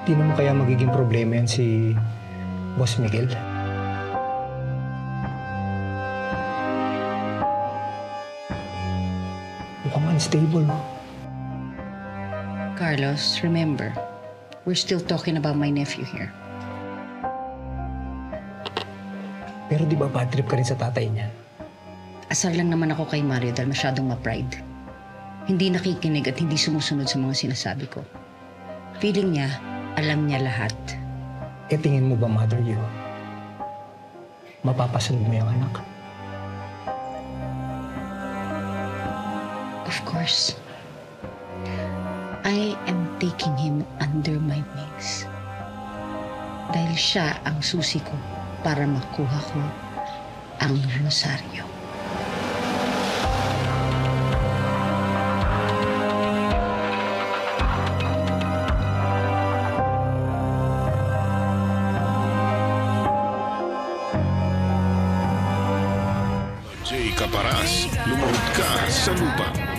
Di naman kaya magiging problema yan si Boss Miguel? Mukhang unstable, no? Carlos, remember, we're still talking about my nephew here. Pero di ba bad trip ka rin sa tatay niya? Asar lang naman ako kay Mario dahil masyadong ma-pride. Hindi nakikinig at hindi sumusunod sa mga sinasabi ko. Feeling niya, alam niya lahat. E tingin mo ba, Mother, mapapasunod mo yung anak? Of course. I am taking him under my wings. Dahil siya ang susi ko para makuha ko ang rosaryo. Jay Caparas, lumuhod ka sa lupa.